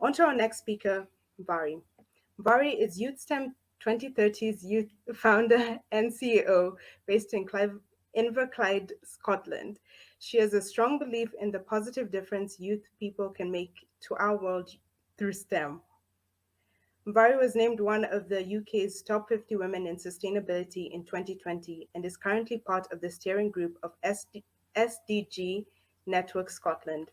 On to our next speaker, Mhairi. Mhairi is Youth STEM 2030's youth founder and CEO based in Inverclyde, Scotland. She has a strong belief in the positive difference youth people can make to our world through STEM. Mhairi was named one of the UK's top 50 women in sustainability in 2020 and is currently part of the steering group of SDG Network Scotland.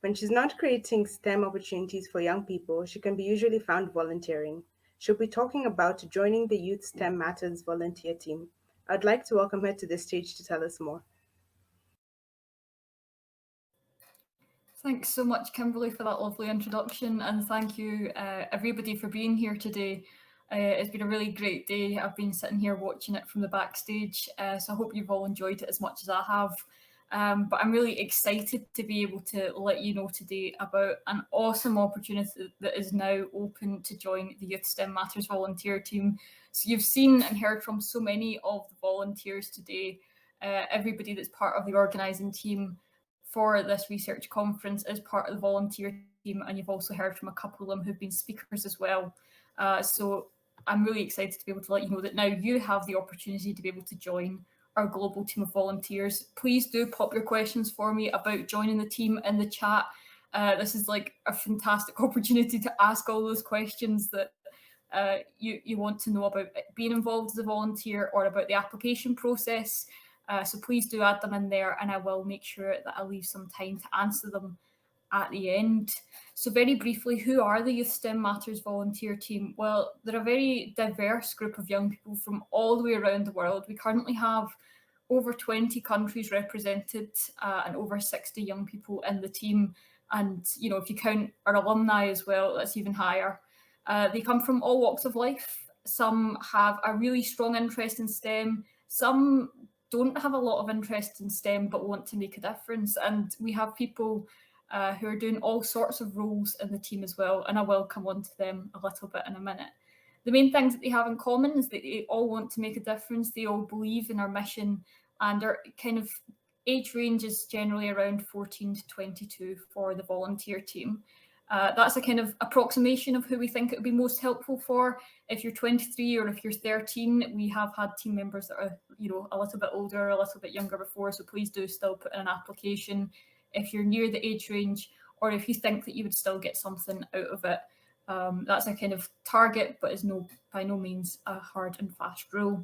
When she's not creating STEM opportunities for young people, she can be usually found volunteering. She'll be talking about joining the Youth STEM Matters volunteer team. I'd like to welcome her to the stage to tell us more. Thanks so much, Kimberly, for that lovely introduction, and thank you, everybody, for being here today. It's been a really great day. I've been sitting here watching it from the backstage, so I hope you've all enjoyed it as much as I have. But I'm really excited to be able to let you know today about an awesome opportunity that is now open to join the Youth STEM Matters volunteer team. So you've seen and heard from so many of the volunteers today, everybody that's part of the organising team for this research conference is part of the volunteer team, and you've also heard from a couple of them who've been speakers as well. So I'm really excited to be able to let you know that now you have the opportunity to be able to join our global team of volunteers. Please do pop your questions for me about joining the team in the chat. This is like a fantastic opportunity to ask all those questions that you want to know about being involved as a volunteer or about the application process. So please do add them in there, and I will make sure that I leave some time to answer them at the end. So very briefly, who are the Youth STEM Matters volunteer team? Well, they're a very diverse group of young people from all the way around the world. We currently have over 20 countries represented and over 60 young people in the team. And, you know, if you count our alumni as well, that's even higher. They come from all walks of life. Some have a really strong interest in STEM. Some don't have a lot of interest in STEM but want to make a difference. And we have people who are doing all sorts of roles in the team as well, and I will come on to them a little bit in a minute. The main things that they have in common is that they all want to make a difference, they all believe in our mission, and our kind of age range is generally around 14 to 22 for the volunteer team. That's a kind of approximation of who we think it would be most helpful for. If you're 23 or if you're 13, we have had team members that are, you know, a little bit older, a little bit younger before, so please do still put in an application if you're near the age range, or if you think that you would still get something out of it. That's a kind of target, but is by no means a hard and fast rule.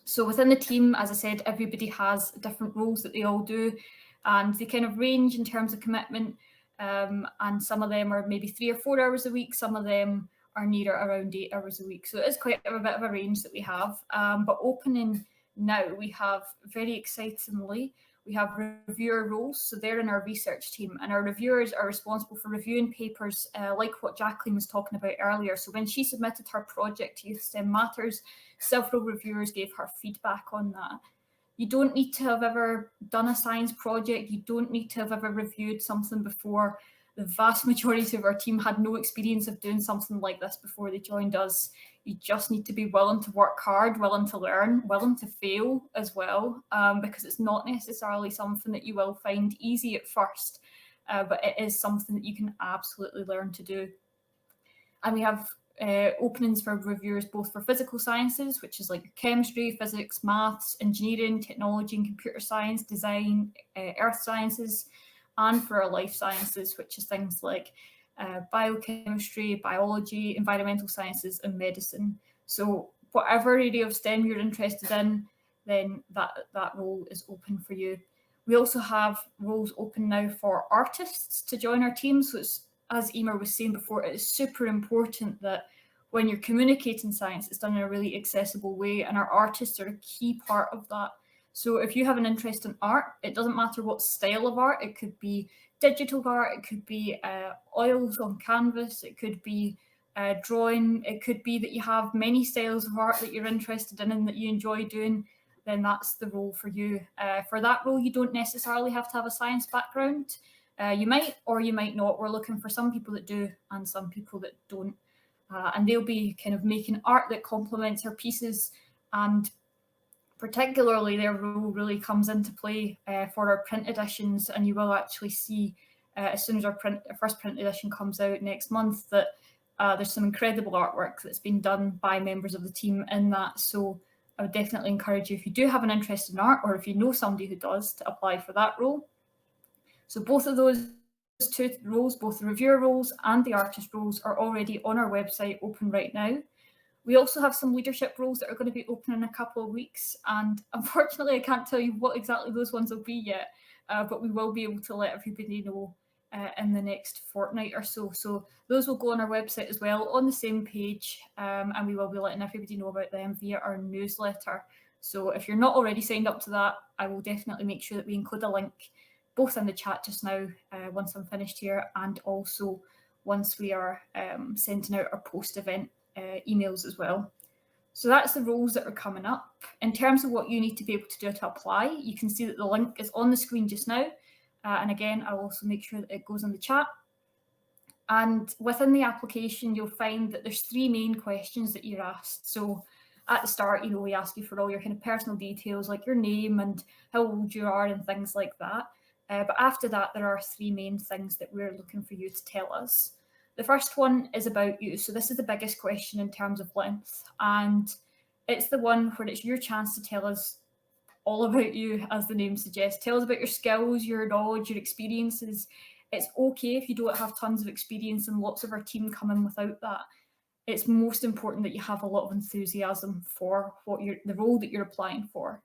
So within the team, as I said, everybody has different roles that they all do, and they kind of range in terms of commitment. And some of them are maybe 3 or 4 hours a week. Some of them are nearer around 8 hours a week. So it is quite a bit of a range that we have. But opening now, we have very excitingly, we have reviewer roles. So they're in our research team, and our reviewers are responsible for reviewing papers like what Jacqueline was talking about earlier. So when she submitted her project to Youth STEM Matters, several reviewers gave her feedback on that. You don't need to have ever done a science project. You don't need to have ever reviewed something before. The vast majority of our team had no experience of doing something like this before they joined us. You just need to be willing to work hard, willing to learn, willing to fail as well, because it's not necessarily something that you will find easy at first, but it is something that you can absolutely learn to do. And we have openings for reviewers both for physical sciences, which is like chemistry, physics, maths, engineering, technology and computer science, design, earth sciences, and for our life sciences, which is things like biochemistry, biology, environmental sciences and medicine. So whatever area of STEM you're interested in, then that role is open for you. We also have roles open now for artists to join our team. So it's, as Emer was saying before, it is super important that when you're communicating science, it's done in a really accessible way, and our artists are a key part of that. So if you have an interest in art, it doesn't matter what style of art. It could be digital art, it could be oils on canvas, it could be drawing, it could be that you have many styles of art that you're interested in and that you enjoy doing, then that's the role for you. For that role, you don't necessarily have to have a science background. You might or you might not. We're looking for some people that do and some people that don't. And they'll be kind of making art that complements our pieces, and particularly their role really comes into play for our print editions, and you will actually see as soon as our first print edition comes out next month, that there's some incredible artwork that's been done by members of the team in that. So I would definitely encourage you, if you do have an interest in art, or if you know somebody who does, to apply for that role. So both of those two roles, both the reviewer roles and the artist roles, are already on our website, open right now. We also have some leadership roles that are going to be open in a couple of weeks, and unfortunately I can't tell you what exactly those ones will be yet, but we will be able to let everybody know in the next fortnight or so. So those will go on our website as well, on the same page, and we will be letting everybody know about them via our newsletter. So if you're not already signed up to that, I will definitely make sure that we include a link both in the chat just now, once I'm finished here, and also once we are sending out our post-event emails as well. So that's the roles that are coming up. In terms of what you need to be able to do to apply, you can see that the link is on the screen just now. And again, I'll also make sure that it goes in the chat. And within the application, you'll find that there's 3 main questions that you're asked. So at the start, we ask you for all your kind of personal details, like your name and how old you are and things like that. But after that, there are 3 main things that we're looking for you to tell us. The first one is about you. So this is the biggest question in terms of length. And it's the one where it's your chance to tell us all about you, as the name suggests. Tell us about your skills, your knowledge, your experiences. It's okay if you don't have tons of experience, and lots of our team come in without that. It's most important that you have a lot of enthusiasm for the role that you're applying for.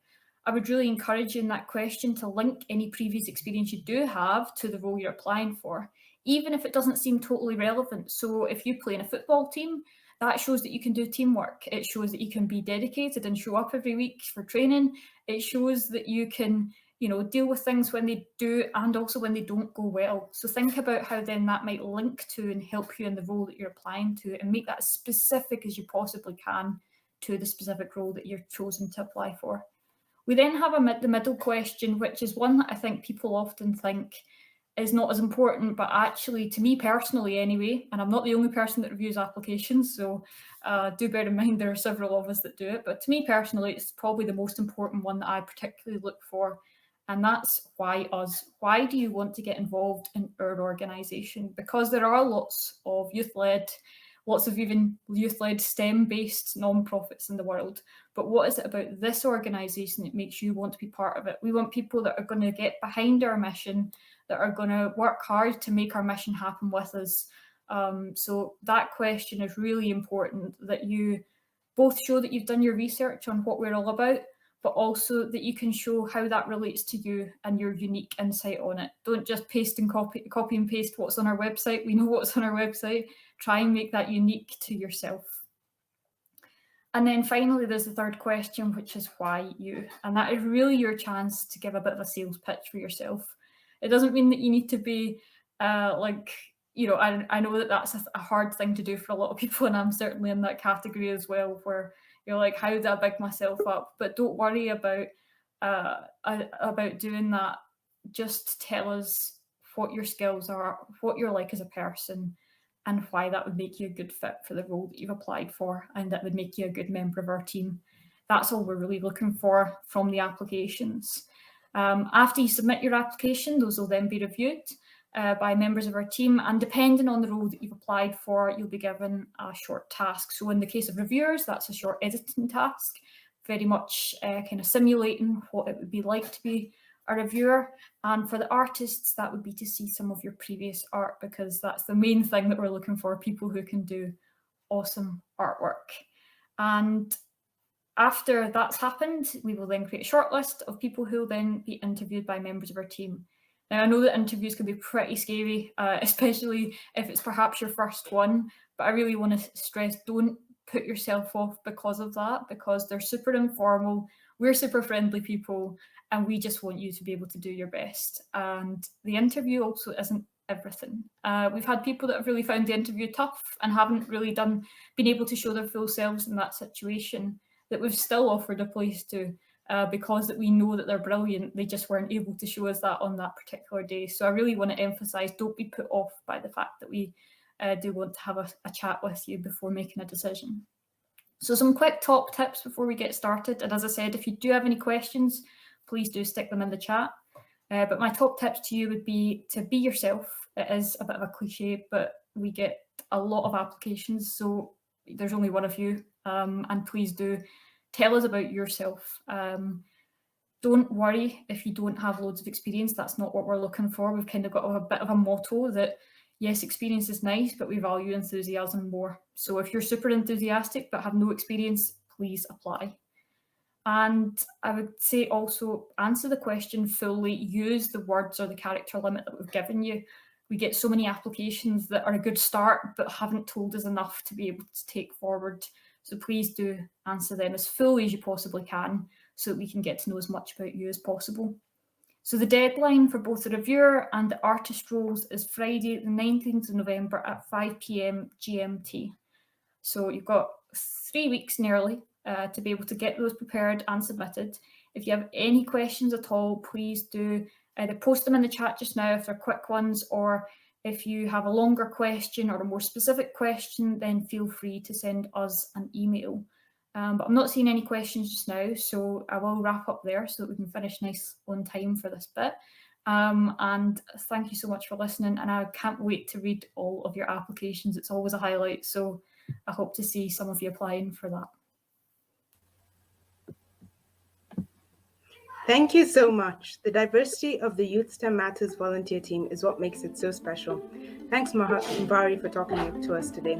I would really encourage you in that question to link any previous experience you do have to the role you're applying for, even if it doesn't seem totally relevant. So if you play in a football team, that shows that you can do teamwork. It shows that you can be dedicated and show up every week for training. It shows that you can, deal with things when they do and also when they don't go well. So think about how then that might link to and help you in the role that you're applying to, and make that as specific as you possibly can to the specific role that you're chosen to apply for. We then have the middle question, which is one that I think people often think is not as important, but actually, to me personally anyway, and I'm not the only person that reviews applications, so do bear in mind there are several of us that do it, but to me personally, it's probably the most important one that I particularly look for, and that's why us? Why do you want to get involved in our organisation? Because there are lots of youth-led, lots of even youth-led STEM-based non-profits in the world. But what is it about this organisation that makes you want to be part of it? We want people that are going to get behind our mission, that are going to work hard to make our mission happen with us. So that question is really important, that you both show that you've done your research on what we're all about, but also that you can show how that relates to you and your unique insight on it. Don't just paste and copy and paste what's on our website. We know what's on our website. Try and make that unique to yourself. And then finally, there's the third question, which is why you? And that is really your chance to give a bit of a sales pitch for yourself. It doesn't mean that you need to be I know that that's a hard thing to do for a lot of people, and I'm certainly in that category as well, where you're like, how do I big myself up? But don't worry about doing that. Just tell us what your skills are, what you're like as a person, and why that would make you a good fit for the role that you've applied for, and that would make you a good member of our team. That's all we're really looking for from the applications. After you submit your application, those will then be reviewed by members of our team, and depending on the role that you've applied for, you'll be given a short task. So in the case of reviewers, that's a short editing task, very much kind of simulating what it would be like to be a reviewer. And for the artists, that would be to see some of your previous art, because that's the main thing that we're looking for, people who can do awesome artwork. And after that's happened, we will then create a shortlist of people who will then be interviewed by members of our team. Now, I know that interviews can be pretty scary, especially if it's perhaps your first one, but I really want to stress, don't put yourself off because of that, because they're super informal, we're super friendly people, and we just want you to be able to do your best. And the interview also isn't everything. We've had people that have really found the interview tough and haven't really been able to show their full selves in that situation, that we've still offered a place to, because that we know that they're brilliant. They just weren't able to show us that on that particular day. So I really want to emphasise, don't be put off by the fact that we do want to have a chat with you before making a decision. So some quick top tips before we get started. And as I said, if you do have any questions, please do stick them in the chat. But my top tips to you would be to be yourself. It is a bit of a cliche, but we get a lot of applications, so there's only one of you. And please do tell us about yourself. Don't worry if you don't have loads of experience. That's not what we're looking for. We've kind of got a bit of a motto that yes, experience is nice, but we value enthusiasm more. So if you're super enthusiastic but have no experience, please apply. And I would say also answer the question fully, use the words or the character limit that we've given you. We get so many applications that are a good start but haven't told us enough to be able to take forward. So please do answer them as fully as you possibly can so that we can get to know as much about you as possible. So the deadline for both the reviewer and the artist roles is Friday, the 19th of November at 5 p.m. GMT. So you've got 3 weeks nearly to be able to get those prepared and submitted. If you have any questions at all, please do either post them in the chat just now if they're quick ones, or if you have a longer question or a more specific question, then feel free to send us an email. But I'm not seeing any questions just now, so I will wrap up there so that we can finish nice on time for this bit. And thank you so much for listening, and I can't wait to read all of your applications. It's always a highlight, so I hope to see some of you applying for that. Thank you so much. The diversity of the Youth STEM Matters volunteer team is what makes it so special. Thanks, Mhairi, for talking to us today.